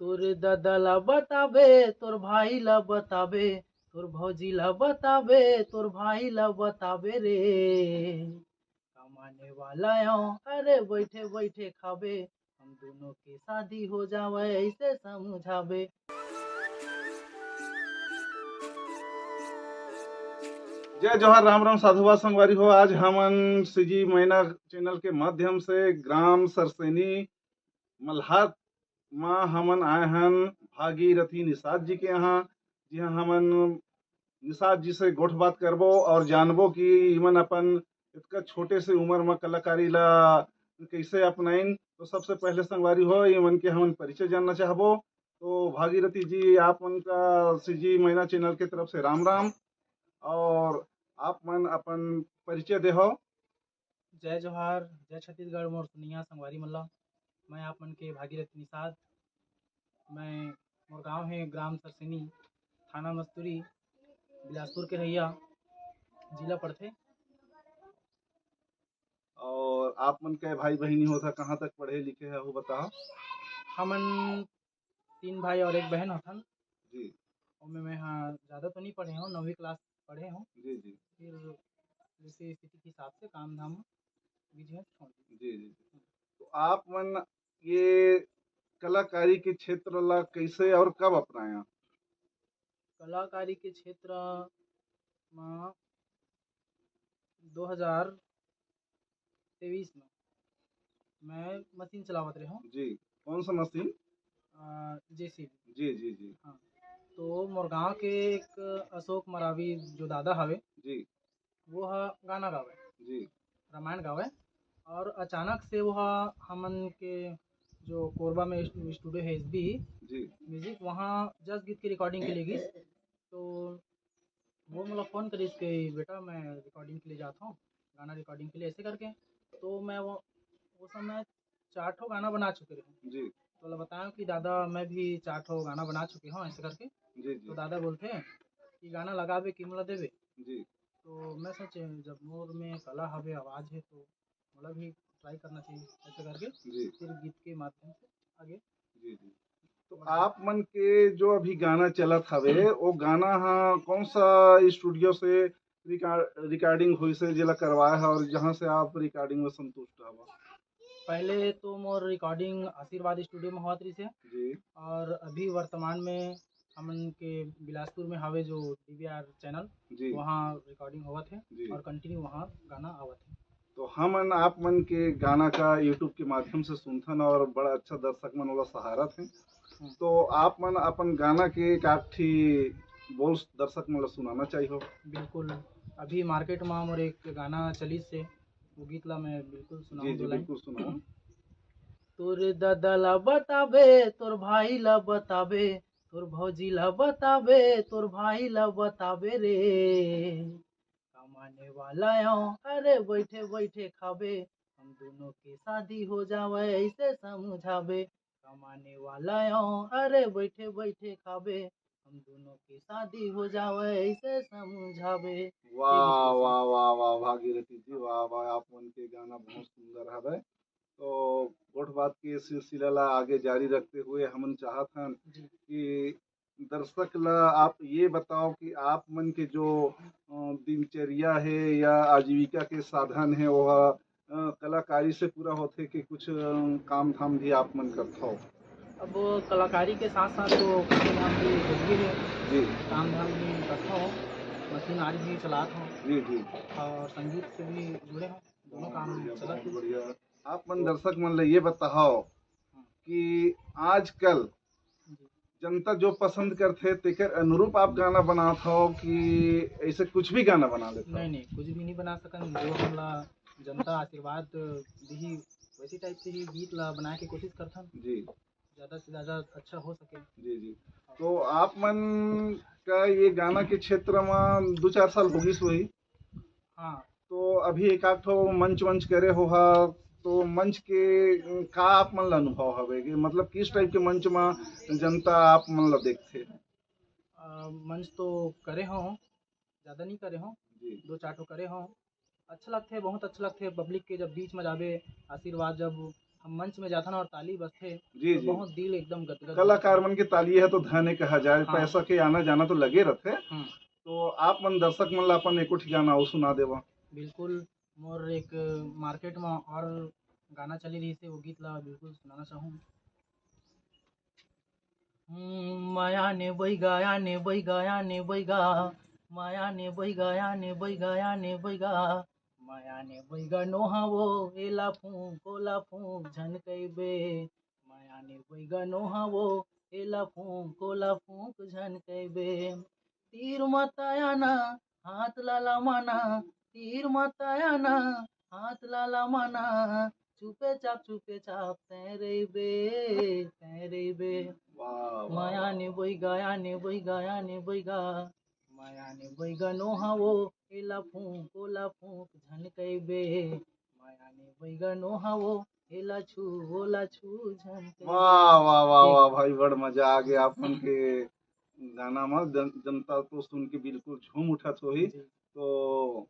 तोर दादा ला बताबे, तोर भाई ला बताबे, तोर भौजी ला बताबे, तोर भाई ला बताबे रे। कमाने वाला हो, अरे बैठे बैठे खाबे, हम दोनों के शादी हो जावे ऐसे समझाबे। जय जोहार, राम राम, साधुवाद संगवारी हो। आज हमन सीजी मैना चैनल के माध्यम से ग्राम सरसैनी मल्हार माँ हमन आए हन भागीरथी निषाद जी के यहाँ। जी हाँ, हमन निषाद जी से गोठ बात करबो और जानबो कि इमन अपन इतका छोटे से उम्र में कलाकारी ला कैसे अपनाइन। तो सबसे पहले संगवारी हो इमन के हमन परिचय जानना चाहबो। तो भागीरथी जी, आप मन का सीजी मैना चैनल के तरफ से राम राम। और आप मन अपन परिचय देहो। जय जोहार, जय छत्तीसगढ़, मोर सुनिया संगवारी मल्ला। मैं आप मन के भागीरथी निषाद। मैं मोर गांव है ग्राम सरसैनी, थाना मस्तूरी, बिलासपुर के रहिया, जिला पड़थे। और आप मन के भाई बहनी होता, कहाँ तक पढ़े लिखे है वो बताओ। हमन 3 भाई और 1 बहन होथन। जी ओमे मैं हाँ ज़्यादा तो नहीं पढ़े हूँ, 9वीं क्लास पढ़े हूँ। जी जी फिर जैसे स्थिति के हिसाब से काम धाम बीच में छोड़ दी। जी जी। तो आप मन ये कलाकारी के क्षेत्र ला कैसे और कब अपनाया? कलाकारी के क्षेत्र में 2023 में मैं मशीन चलावत रहे हूँ, जी, कौन सा मशीन? जेसीबी। जी जी जी हाँ, तो मोर गाँव के एक अशोक मरावी जो दादा हवे, जी वो हा गाना गावे, जी रामायण गावे। और अचानक से वह हमन के जो कोरबा में स्टूडियो है एसबी जी म्यूजिक, वहाँ जस गीत की रिकॉर्डिंग के लिए गई। तो वो मतलब फ़ोन करी कि बेटा मैं रिकॉर्डिंग के लिए जाता हूँ, गाना रिकॉर्डिंग के लिए ऐसे करके। तो मैं वो समय 4 ठो गाना बना चुके रहे। जी तो बोला बताया कि दादा मैं भी 4 ठो गाना बना चुके हूँ ऐसे करके। जी तो जी दादा बोलते हैं कि गाना लगाबे कि मोला देबे। जी तो मैं सोचे जब मोर में कला हवे, आवाज़ है, तो मोला भी ट्राई करना चाहिए ऐसे करके। जी फिर गीत के माध्यम से आगे जी जी। तो बढ़ा। आप मन के जो अभी गाना चलत हवे वो गाना हा कौन सा स्टूडियो से रिकॉर्डिंग हुई से जिला करवाया है और जहाँ से आप रिकॉर्डिंग में संतुष्ट हवा? पहले तो मोर रिकॉर्डिंग आशीर्वाद स्टूडियो में होत रही से। जी और अभी वर्तमान में हमन के बिलासपुर में हवे जो डीवीआर चैनल, जी वहाँ रिकॉर्डिंग होवत है जी। और कंटिन्यू वहाँ गाना आवत है। तो हमन आप मन के गाना का यूट्यूब के माध्यम से सुनथन और बड़ा अच्छा दर्शक मन वाला सहारा थे। हम्म, तो आप मन अपन गाना के एक आध ठी बोल दर्शक मन ला सुनाना चाहिए। बिल्कुल। अभी मार्केट में मोर एक गाना चलिस से, वो गीत ला मैं बिल्कुल जी सुनाऊँ जी 2 लाइन। बिल्कुल सुनाओ। तोर दादा ला बताबे, तोर भाई ला बताबे, तोर भौजी ला बताबे, तोर भाई ला बताबे रे। कमाने वाला हो, अरे बैठे बैठे खाबे, हम दोनों के शादी हो जावे ऐसे समझाबे। कमाने वाला हो, अरे बैठे बैठे खाबे, हम दोनों के शादी हो जावे ऐसे समझाबे। ये गीत वाह कैसे? वाह वाह वाह भागीरथी जी, हाँ वाह वाह, आप मन के गाना बहुत सुंदर हवे। तो गोठ बात के सिलसिला ला आगे जारी रखते हुए हमन चाहत हन जी। कि दर्शक ला आप ये बताओ कि आप मन के जो दिनचर्या है या आजीविका के साधन है वह कलाकारी से पूरा होते कि कुछ काम धाम भी आप मन करता हो? अब कलाकारी के साथ साथ तो काम धाम भी जरूरी है। जी काम धाम भी करता हूँ, मशीन आज भी चलाता हूँ जी जी। और संगीत से भी जुड़े हैं, दोनों बहुत काम बढ़िया, चलत बहुत है। बढ़िया। आप मन तो दर्शक मन ला ये बताओ हाँ कि आजकल जी। जनता जो पसंद करथे तेकर अनुरूप आप गाना बनात हो कि ऐसे कुछ भी गाना बना लेता हो? नहीं नहीं, कुछ भी नहीं बना सकन, जो हमला जनता आशीर्वाद दी वैसी टाइप से ही गीत ला बनाए के कोशिश करथन, जी ज़्यादा से ज़्यादा अच्छा हो सके। जी जी। तो आप मन का ये गाना के क्षेत्र में 2-4 साल होगिस वही। हाँ। तो अभी एक आध ठो मंच वंच करे हो हा। तो मंच के का आप मन ला अनुभव हवे कि मतलब किस टाइप के मंच में जनता आप मन ला देखथे? मंच तो करे हों, ज़्यादा नहीं करे हों, जी 2 4 ठो करे हों। अच्छा लगते, बहुत अच्छा लगते पब्लिक के जब बीच में जाबे, आशीर्वाद जब हम मंच में जाथन और ताली बजथे जी तो जी। बहुत दिल एकदम गदगद कलाकार मन के ताली है तो धन कहा जाए, हाँ। पैसा के आना जाना तो लगे रहते। हम्म, तो आप मन दर्शक मन ला अपन एको ठी गाना अउ सुना देवा। बिल्कुल। मोर एक मार्केट में और गाना चली रही से वो गीत ला बिल्कुल सुनाना चाहूँ। माया ने बही गाया ने बही गाया ने बही गा, माया ने बही गाया ने बही गाया ने बही गा, माया ने बही गा नोहा वो एला फूंक ओला फूंक झनकई बे, माया ने बही गा नोहा वो एला फूंक ओला फूंक झनकई बे, तीर मताया ना हाथ लाला माना, तीर मताया ना हाथ लाला माना, चुपे चाप तेरे बे, वाह वाह माया वाह। ने बही गाया ने बही गाया ने बही गा, माया ने बही गा नोहा वो एला फूंक ओला फूंक झनकई बे, माया ने बही गा नोहा वो एला छू ओला छू झनकई बे। वाह वाह वाह ठीक। वाह भाई, बड़ मजा आ गया अपन के गाना में। जनता तो सुन के बिल्कुल झूम उठत होही। जी तो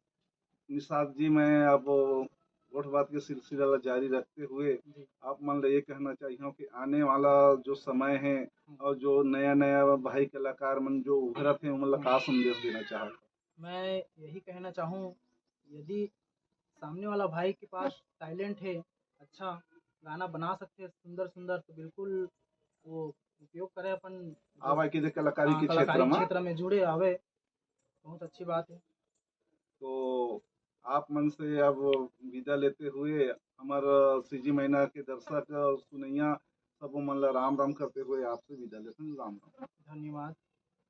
निषाद जी, मैं अब वोट बात के सिलसिला ला जारी रखते हुए जी। आप मन ले ये कहना चाहिए कि आने वाला जो समय है और जो नया नया भाई कलाकार मन जो उभरत है उन ला का संदेश देना चाहत? मैं यही कहना चाहूँ, यदि सामने वाला भाई के पास टैलेंट है, अच्छा गाना बना सकते हैं सुंदर सुंदर, तो बिल्कुल वो उपयोग करें अपन जो आवा के कलाकारी के क्षेत्र कलाकारी में। क्षेत्र में जुड़े आवे, बहुत अच्छी बात है। तो आप मन से अब विदा लेते हुए हमार सीजी मैना के दर्शक सुनैया सब मन ला राम राम करते हुए आपसे विदा लेते हैं। राम राम। धन्यवाद।